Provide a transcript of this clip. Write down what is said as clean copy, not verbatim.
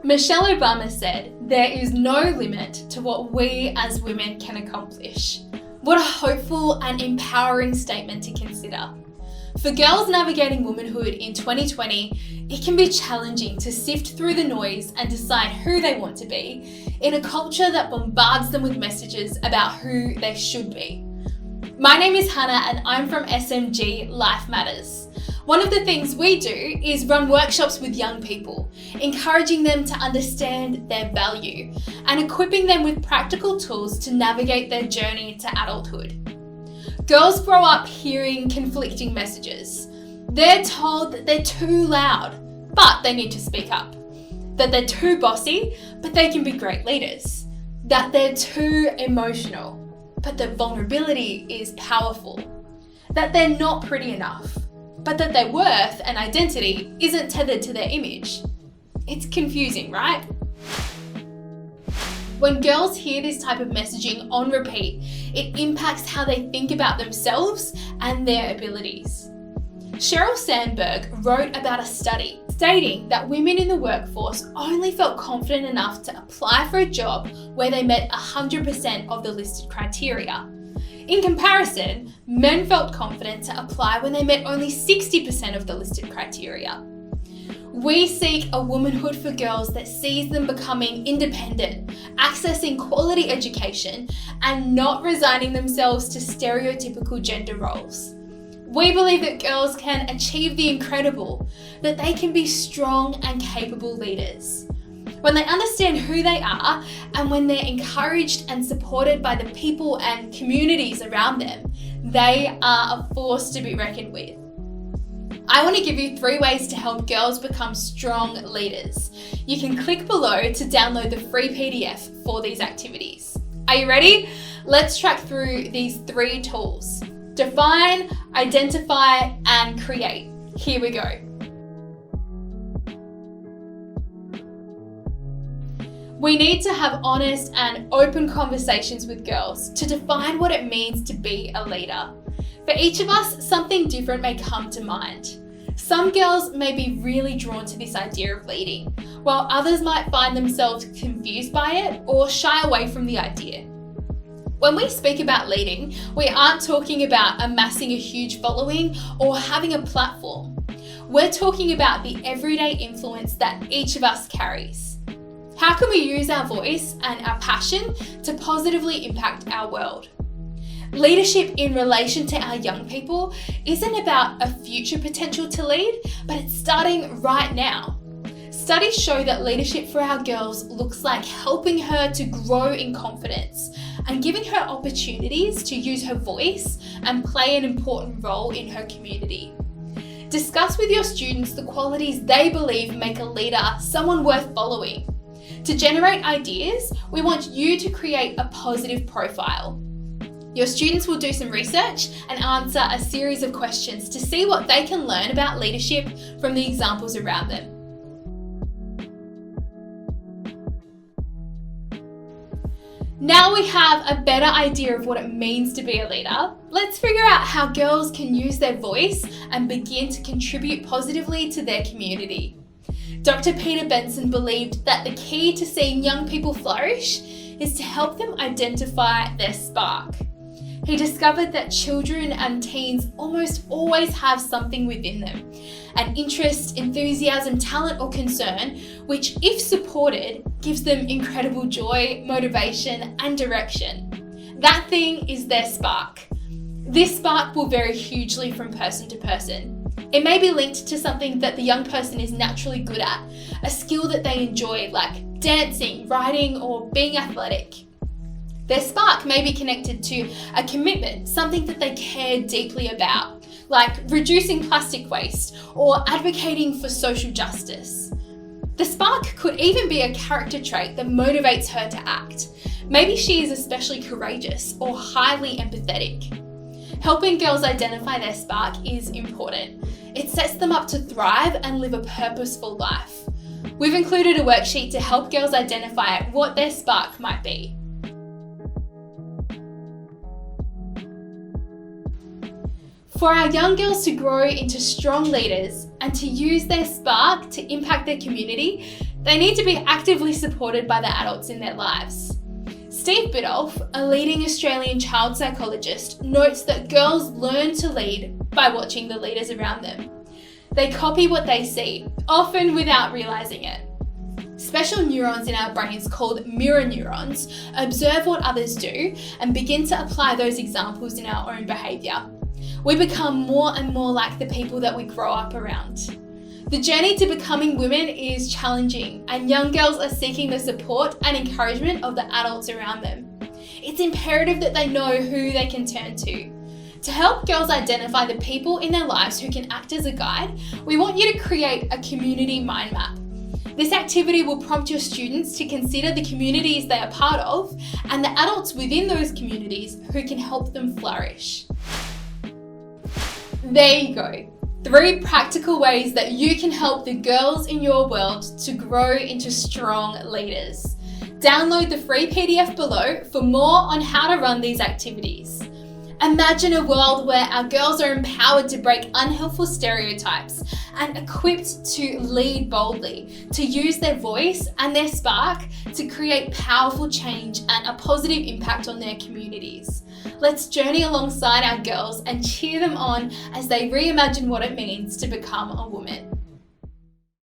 Michelle Obama said, "There is no limit to what we as women can accomplish." What a hopeful and empowering statement to consider. For girls navigating womanhood in 2020, it can be challenging to sift through the noise and decide who they want to be in a culture that bombards them with messages about who they should be. My name is Hannah and I'm from SMG Life Matters. One of the things we do is run workshops with young people, encouraging them to understand their value and equipping them with practical tools to navigate their journey to adulthood. Girls grow up hearing conflicting messages. They're told that they're too loud, but they need to speak up. That they're too bossy, but they can be great leaders. That they're too emotional, but that vulnerability is powerful. That they're not pretty enough, but that their worth and identity isn't tethered to their image. It's confusing, right? When girls hear this type of messaging on repeat, it impacts how they think about themselves and their abilities. Sheryl Sandberg wrote about a study stating that women in the workforce only felt confident enough to apply for a job where they met 100% of the listed criteria. In comparison, men felt confident to apply when they met only 60% of the listed criteria. We seek a womanhood for girls that sees them becoming independent, accessing quality education, and not resigning themselves to stereotypical gender roles. We believe that girls can achieve the incredible, that they can be strong and capable leaders. When they understand who they are and when they're encouraged and supported by the people and communities around them, they are a force to be reckoned with. I want to give you 3 ways to help girls become strong leaders. You can click below to download the free PDF for these activities. Are you ready? Let's track through these 3 tools. Define, identify, and create. Here we go. We need to have honest and open conversations with girls to define what it means to be a leader. For each of us, something different may come to mind. Some girls may be really drawn to this idea of leading, while others might find themselves confused by it or shy away from the idea. When we speak about leading, we aren't talking about amassing a huge following or having a platform. We're talking about the everyday influence that each of us carries. How can we use our voice and our passion to positively impact our world? Leadership in relation to our young people isn't about a future potential to lead, but it's starting right now. Studies show that leadership for our girls looks like helping her to grow in confidence and giving her opportunities to use her voice and play an important role in her community. Discuss with your students the qualities they believe make a leader someone worth following. To generate ideas, we want you to create a positive profile. Your students will do some research and answer a series of questions to see what they can learn about leadership from the examples around them. Now we have a better idea of what it means to be a leader, let's figure out how girls can use their voice and begin to contribute positively to their community. Dr. Peter Benson believed that the key to seeing young people flourish is to help them identify their spark. He discovered that children and teens almost always have something within them, an interest, enthusiasm, talent, or concern, which, if supported, gives them incredible joy, motivation, and direction. That thing is their spark. This spark will vary hugely from person to person. It may be linked to something that the young person is naturally good at, a skill that they enjoy, like dancing, writing, or being athletic. Their spark may be connected to a commitment, something that they care deeply about, like reducing plastic waste or advocating for social justice. The spark could even be a character trait that motivates her to act. Maybe she is especially courageous or highly empathetic. Helping girls identify their spark is important. It sets them up to thrive and live a purposeful life. We've included a worksheet to help girls identify what their spark might be. For our young girls to grow into strong leaders and to use their spark to impact their community, They need to be actively supported by the adults in their lives. Steve Biddulph, a leading Australian child psychologist, notes that girls learn to lead by watching the leaders around them. They copy what they see, often without realising it. Special neurons in our brains called mirror neurons observe what others do and begin to apply those examples in our own behaviour. We become more and more like the people that we grow up around. The journey to becoming women is challenging, and young girls are seeking the support and encouragement of the adults around them. It's imperative that they know who they can turn to. To help girls identify the people in their lives who can act as a guide, we want you to create a community mind map. This activity will prompt your students to consider the communities they are part of and the adults within those communities who can help them flourish. There you go. 3 practical ways that you can help the girls in your world to grow into strong leaders. Download the free PDF below for more on how to run these activities. Imagine a world where our girls are empowered to break unhelpful stereotypes and equipped to lead boldly, to use their voice and their spark to create powerful change and a positive impact on their communities. Let's journey alongside our girls and cheer them on as they reimagine what it means to become a woman.